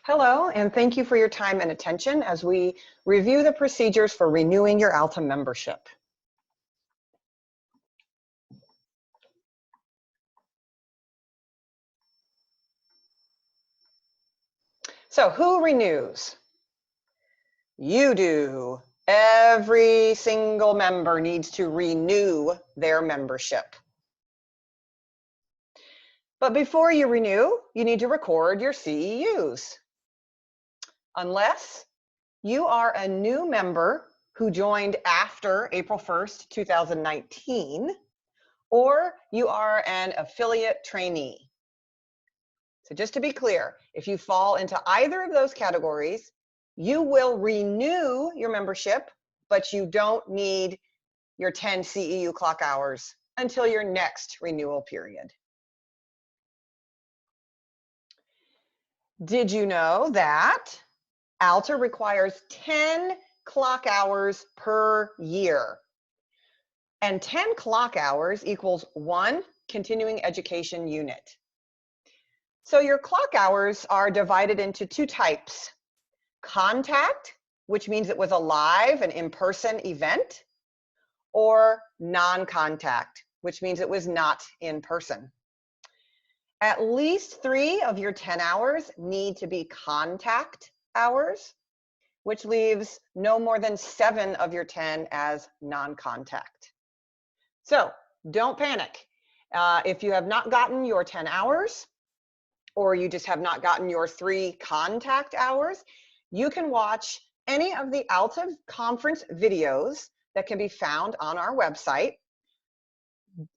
Hello, and thank you for your time and attention as we review the procedures for renewing your ALTA membership. So who renews? You do. Every single member needs to renew their membership. But before you renew, you need to record your CEUs. Unless you are a new member who joined after April 1st, 2019, or you are an affiliate trainee. So just to be clear, if you fall into either of those categories, you will renew your membership, but you don't need your 10 CEU clock hours until your next renewal period. Did you know that ALTA requires 10 clock hours per year? And 10 clock hours equals 1 continuing education unit. So your clock hours are divided into 2 types. Contact, which means it was a live and in-person event, or non-contact, which means it was not in person. At least 3 of your 10 hours need to be contact hours, which leaves no more than 7 of your 10 as non-contact. So don't panic. If you have not gotten your 10 hours, or you just have not gotten your 3 contact hours, you can watch any of the ALTA conference videos that can be found on our website.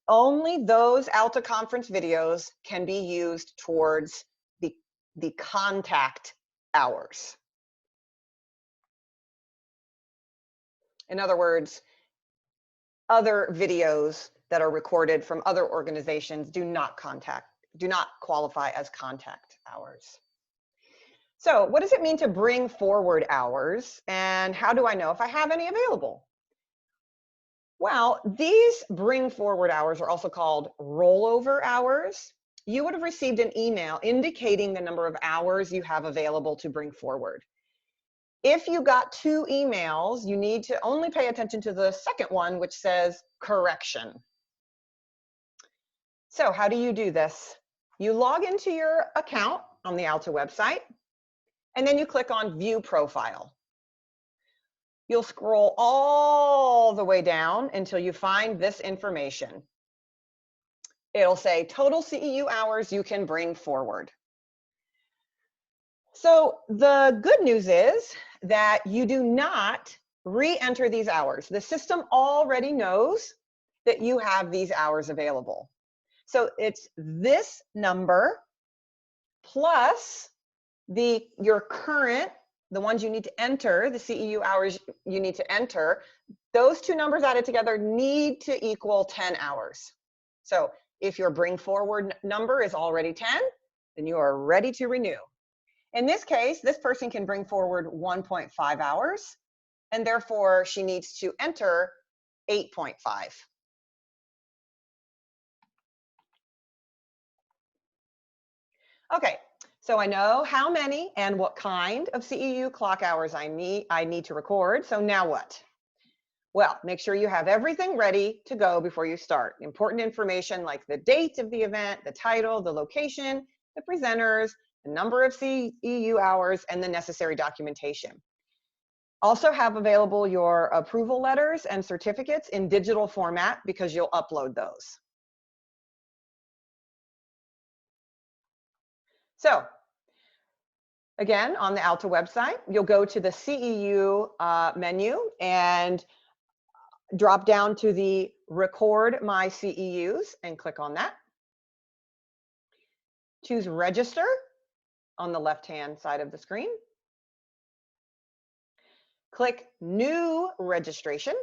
Only those ALTA conference videos can be used towards the contact hours. In other words, other videos that are recorded from other organizations do not qualify as contact hours. So what does it mean to bring forward hours, and how do I know if I have any available? Well, these bring forward hours are also called rollover hours. You would have received an email indicating the number of hours you have available to bring forward. If you got 2 emails, you need to only pay attention to the second one, which says correction. So how do you do this? You log into your account on the ALTA website, and then you click on View Profile. You'll scroll all the way down until you find this information. It'll say total CEU hours you can bring forward. So the good news is that you do not re-enter these hours. The system already knows that you have these hours available. So it's this number plus your current, the ones you need to enter, the CEU hours you need to enter, those 2 numbers added together need to equal 10 hours. So if your bring forward number is already 10, then you are ready to renew. In this case, this person can bring forward 1.5 hours, and therefore she needs to enter 8.5. Okay, so I know how many and what kind of CEU clock hours I need to record. So now what? Well, make sure you have everything ready to go before you start. Important information like the date of the event, the title, the location, the presenters, the number of CEU hours, and the necessary documentation. Also have available your approval letters and certificates in digital format because you'll upload those. So again, on the ALTA website, you'll go to the CEU menu and drop down to the Record My CEUs and click on that. Choose Register on the left-hand side of the screen. Click New Registration.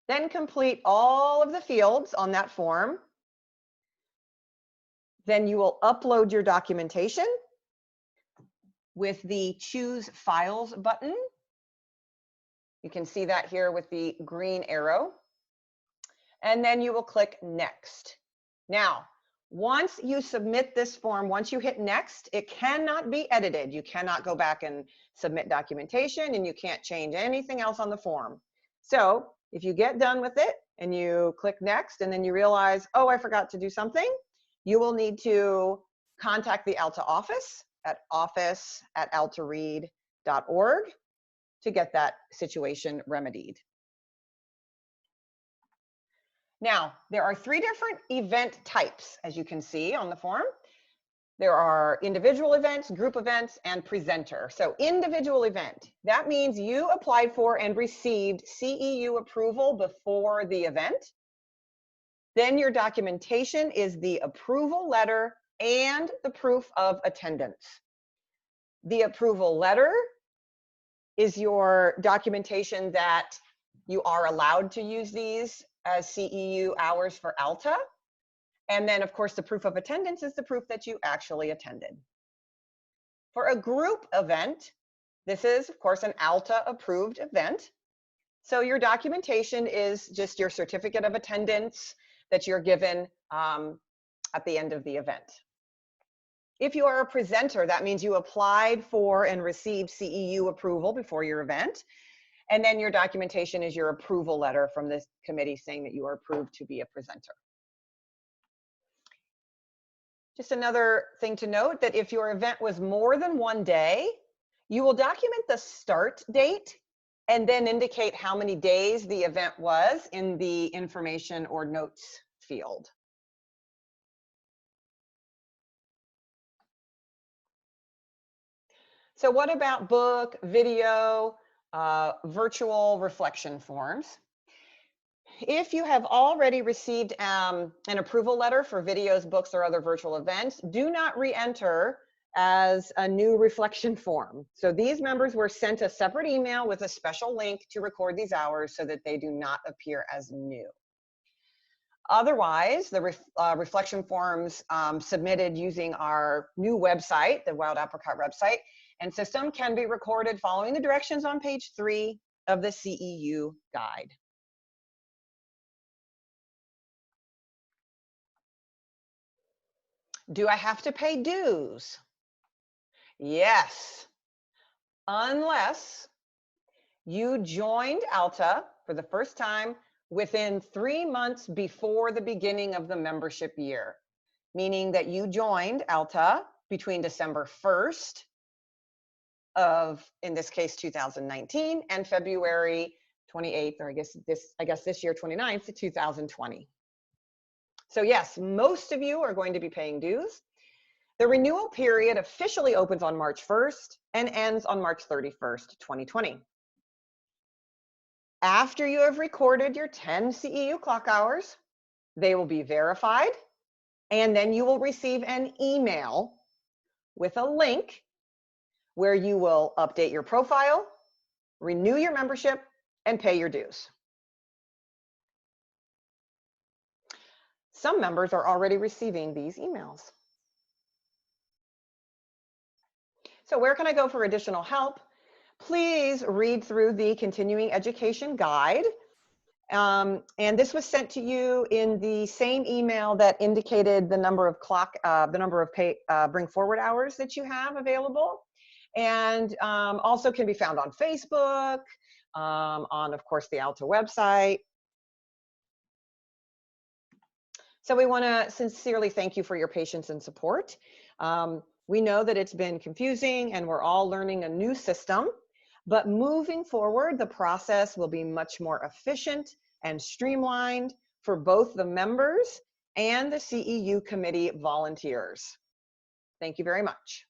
Then complete all of the fields on that form. Then you will upload your documentation with the Choose Files button. You can see that here with the green arrow. And then you will click Next. Now, Once you submit this form, once you hit next, it cannot be edited. You cannot go back and submit documentation, and you can't change anything else on the form. So if you get done with it and you click next and then you realize, oh, I forgot to do something, you will need to contact the ALTA office at office@altaread.org to get that situation remedied. Now, there are 3 different event types, as you can see on the form. There are individual events, group events, and presenter. So individual event, that means you applied for and received CEU approval before the event. Then your documentation is the approval letter and the proof of attendance. The approval letter is your documentation that you are allowed to use these as CEU hours for ALTA. And then, of course, the proof of attendance is the proof that you actually attended. For a group event, this is, of course, an ALTA approved event. So your documentation is just your certificate of attendance that you're given at the end of the event. If you are a presenter, that means you applied for and received CEU approval before your event. And then your documentation is your approval letter from this committee saying that you are approved to be a presenter. Just another thing to note, that if your event was more than 1 day, you will document the start date and then indicate how many days the event was in the information or notes field. So what about book, video, virtual reflection forms? If you have already received an approval letter for videos, books, or other virtual events, do not re-enter as a new reflection form. So these members were sent a separate email with a special link to record these hours so that they do not appear as new. Otherwise, the reflection forms submitted using our new website, the Wild Apricot website and system, can be recorded following the directions on page 3 of the CEU guide. Do I have to pay dues? Yes, unless you joined ALTA for the first time within 3 months before the beginning of the membership year, meaning that you joined ALTA between December 1st of, in this case, 2019 and February 28th, or I guess this year, 29th, 2020. So yes, most of you are going to be paying dues. The renewal period officially opens on March 1st and ends on March 31st, 2020. After you have recorded your 10 CEU clock hours, they will be verified, and then you will receive an email with a link where you will update your profile, renew your membership, and pay your dues. Some members are already receiving these emails. So where can I go for additional help? Please read through the continuing education guide. And this was sent to you in the same email that indicated the number of bring forward hours that you have available. And also can be found on Facebook, on, of course, the ALTA website. So we want to sincerely thank you for your patience and support. We know that it's been confusing and we're all learning a new system, but moving forward, the process will be much more efficient and streamlined for both the members and the CEU committee volunteers. Thank you very much.